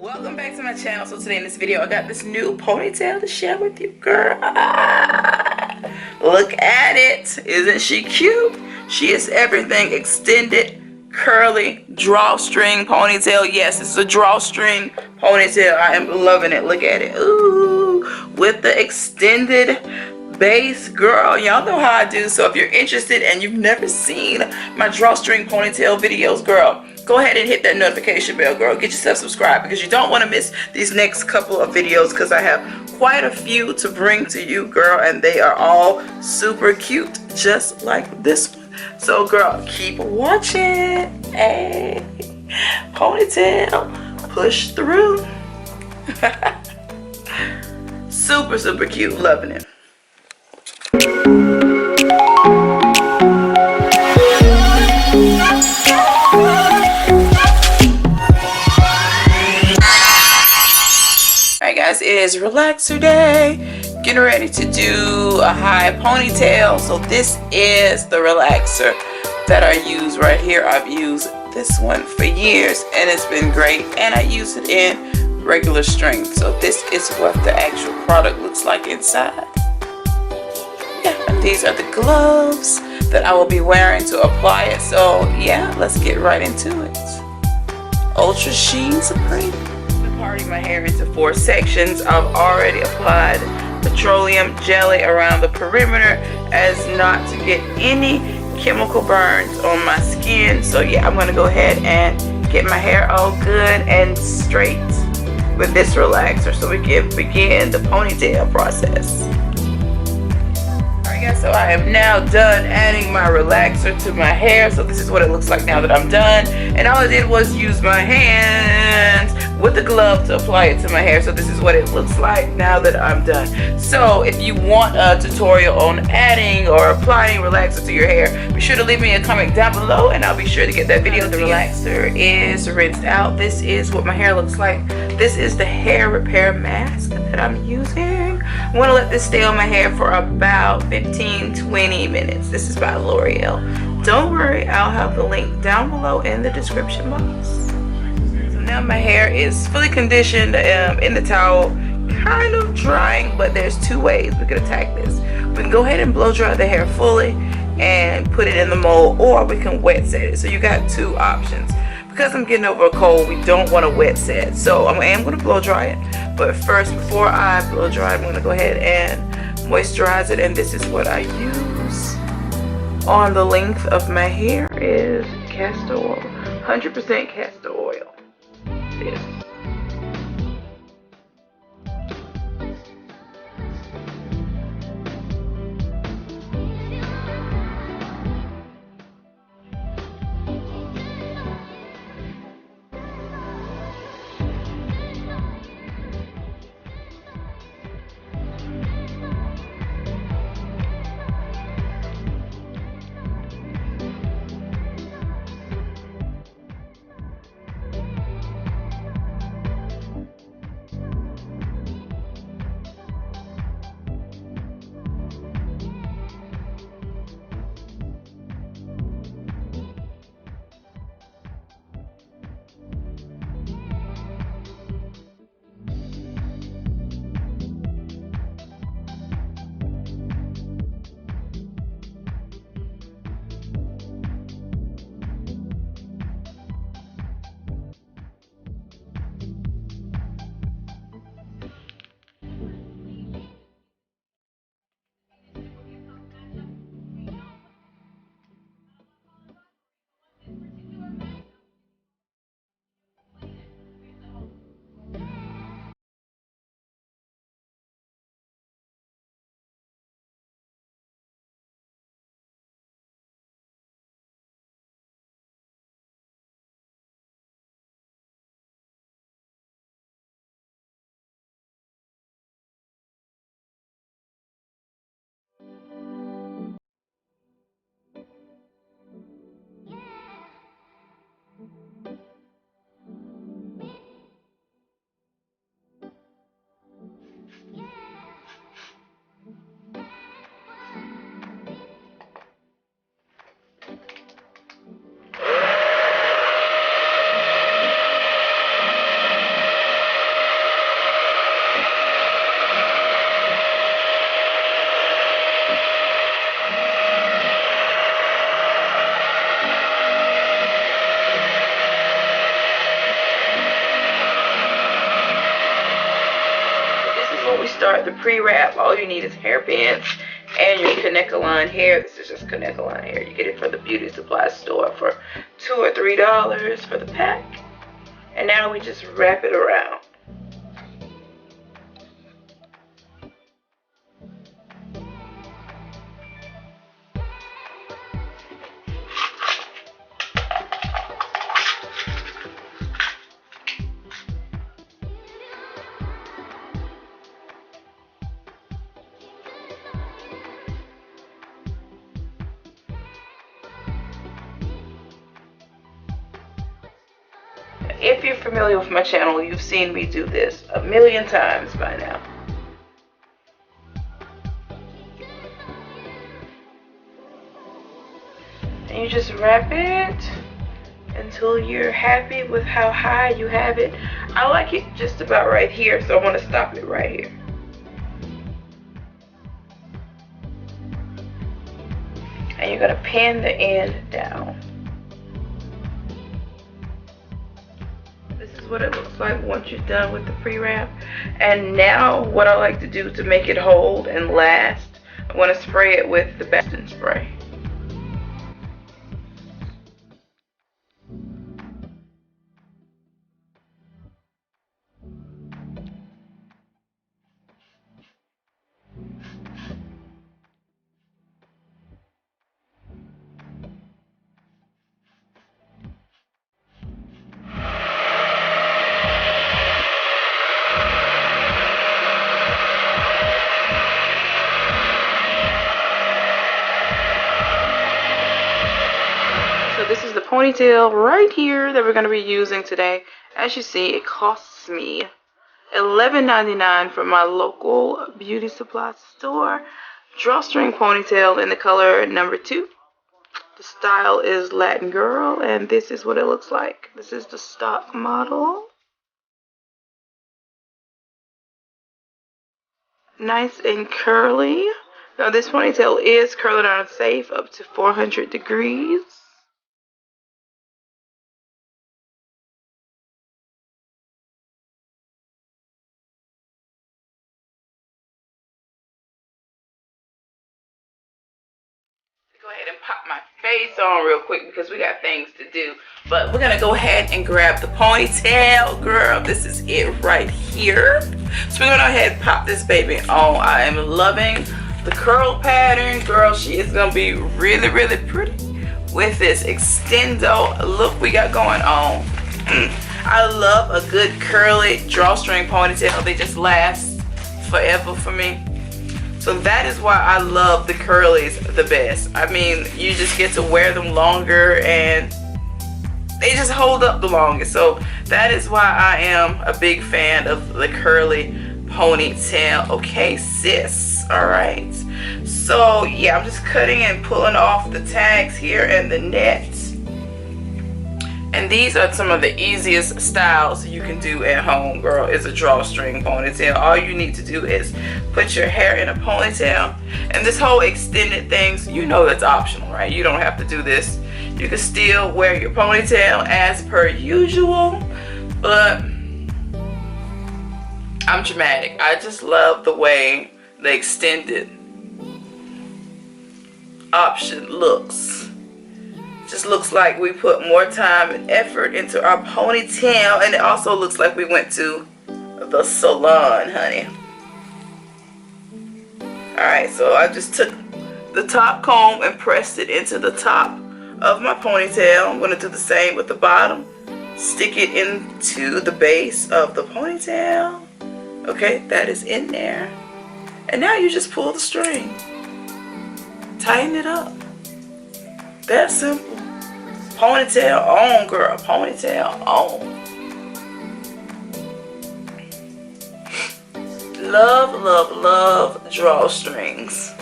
Welcome back to my channel. So today in this video I got this new ponytail to share with you, girl. Look at it. Isn't she cute? She is everything. Extended curly drawstring ponytail. Yes, it's a drawstring ponytail. I am loving it. Look at it. Ooh, with the extended base, girl. Y'all know how I do. So if you're interested and you've never seen my drawstring ponytail videos, girl, go ahead and hit that notification bell, girl. Get yourself subscribed because you don't want to miss these next couple of videos because I have quite a few to bring to you, girl, and they are all super cute, just like this one. So, girl, keep watching. Hey, ponytail, push through. Super, super cute. Loving it. Alright guys, it is relaxer day. Getting ready to do a high ponytail. So this is the relaxer that I use right here. I've used this one for years and it's been great, and I use it in regular strength. So this is what the actual product looks like inside. Yeah, and these are the gloves that I will be wearing to apply it. So yeah, let's get right into it. Ultra Sheen Supreme. Parting my hair into 4 sections. I've already applied petroleum jelly around the perimeter as not to get any chemical burns on my skin. So yeah, I'm going to go ahead and get my hair all good and straight with this relaxer so we can begin the ponytail process. Alright guys, so I am now done adding my relaxer to my hair. So this is what it looks like now that I'm done. And all I did was use my hands with the glove to apply it to my hair. So this is what it looks like now that I'm done. So if you want a tutorial on adding or applying relaxer to your hair, be sure to leave me a comment down below and I'll be sure to get that video. The relaxer is rinsed out. This is what my hair looks like. This is the hair repair mask that I'm using. I'm going to let this stay on my hair for about 15-20 minutes. This is by L'Oreal. Don't worry, I'll have the link down below in the description box. Now my hair is fully conditioned in the towel, kind of drying, but there's 2 ways we can attack this. We can go ahead and blow dry the hair fully and put it in the mold, or we can wet set it. So you got 2 options. Because I'm getting over a cold, we don't want to wet set. So I am going to blow dry it. But first, before I blow dry, I'm going to go ahead and moisturize it. And this is what I use on the length of my hair is castor oil, 100% castor oil. This. the pre-wrap, all you need is hairpins and your Kanekalon hair. This is just Kanekalon hair. You get it from the beauty supply store for $2 or $3 for the pack. And now we just wrap it around. If you're familiar with my channel, you've seen me do this a million times by now. And you just wrap it until you're happy with how high you have it. I like it just about right here, so I want to stop it right here. And you're going to pin the end down. What it looks like once you're done with the pre-wrap. And now what I like to do to make it hold and last, I want to spray it with the Bastin spray. This is the ponytail right here that we're going to be using today. As you see, it costs me $11.99 from my local beauty supply store. Drawstring ponytail in the color number 2. The style is Latin Girl, and this is what it looks like. This is the stock model. Nice and curly. Now this ponytail is curling iron safe up to 400 degrees. Go ahead and pop my face on real quick because we got things to do. But we're gonna go ahead and grab the ponytail, girl. This is it right here. So we're gonna go ahead and pop this baby on. I am loving the curl pattern, girl. She is gonna be really, really pretty with this extendo look we got going on. I love a good curly drawstring ponytail. They just last forever for me. So that is why I love the curlies the best. I mean, you just get to wear them longer and they just hold up the longest. So that is why I am a big fan of the curly ponytail. Okay, sis. All right. So yeah, I'm just cutting and pulling off the tags here and the net. And these are some of the easiest styles you can do at home, girl. It's a drawstring ponytail. All you need to do is put your hair in a ponytail. And this whole extended things, you know that's optional, right? You don't have to do this. You can still wear your ponytail as per usual, but I'm dramatic. I just love the way the extended option looks. Just looks like we put more time and effort into our ponytail, and it also looks like we went to the salon, honey. Alright, so I just took the top comb and pressed it into the top of my ponytail. I'm going to do the same with the bottom. Stick it into the base of the ponytail. Okay, that is in there. And now you just pull the string. Tighten it up. That simple. Ponytail on, girl. Ponytail on. Love, love, love drawstrings.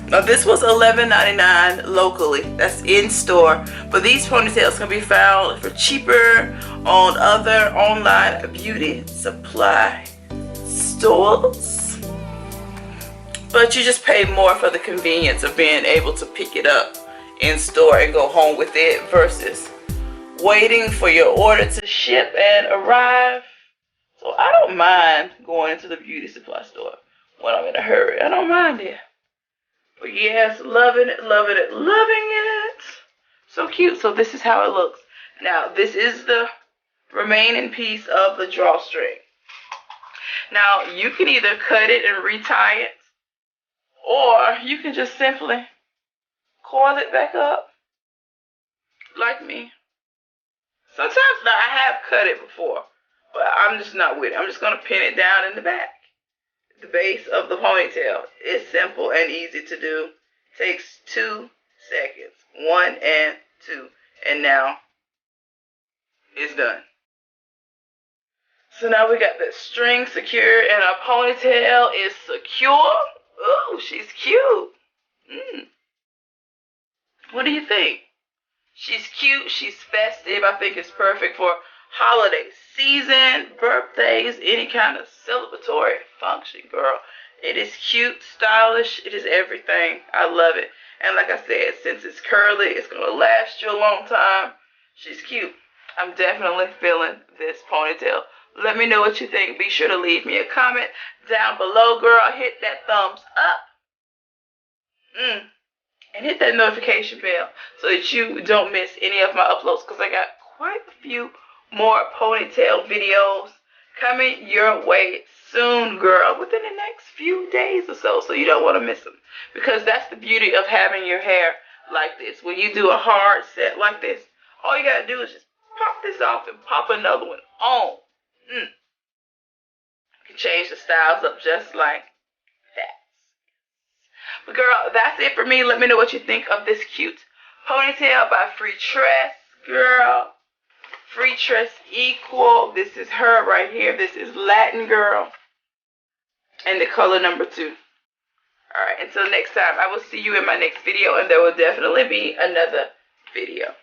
Now this was $11.99 locally. That's in store. But these ponytails can be found for cheaper on other online beauty supply stores. But you just pay more for the convenience of being able to pick it up in store and go home with it versus waiting for your order to ship and arrive So I don't mind going into the beauty supply store when I'm in a hurry. I don't mind it. But yes, loving it, loving it, loving it. So cute. So this is how it looks. Now, this is the remaining piece of the drawstring. Now, you can either cut it and retie it, or you can just simply coil it back up like me. Sometimes now I have cut it before, but I'm just not with it. I'm just going to pin it down in the back. The base of the ponytail is simple and easy to do. Takes 2 seconds. 1 and 2. And now it's done. So now we got the string secured and our ponytail is secure. Ooh, she's cute. What do you think? She's cute. She's festive. I think it's perfect for holiday season, birthdays, any kind of celebratory function, girl. It is cute, stylish. It is everything. I love it. And like I said, since it's curly, it's going to last you a long time. She's cute. I'm definitely feeling this ponytail. Let me know what you think. Be sure to leave me a comment down below, girl. Hit that thumbs up. And hit that notification bell so that you don't miss any of my uploads, because I got quite a few more ponytail videos coming your way soon, girl, within the next few days or so. So you don't want to miss them, because that's the beauty of having your hair like this. When you do a hard set like this, all you got to do is just pop this off and pop another one on. You can change the styles up just like that. But girl, that's it for me. Let me know what you think of this cute ponytail by Freetress, girl. Freetress equal. This is her right here. This is Latin, girl. And the color number 2. Alright, until next time, I will see you in my next video, and there will definitely be another video.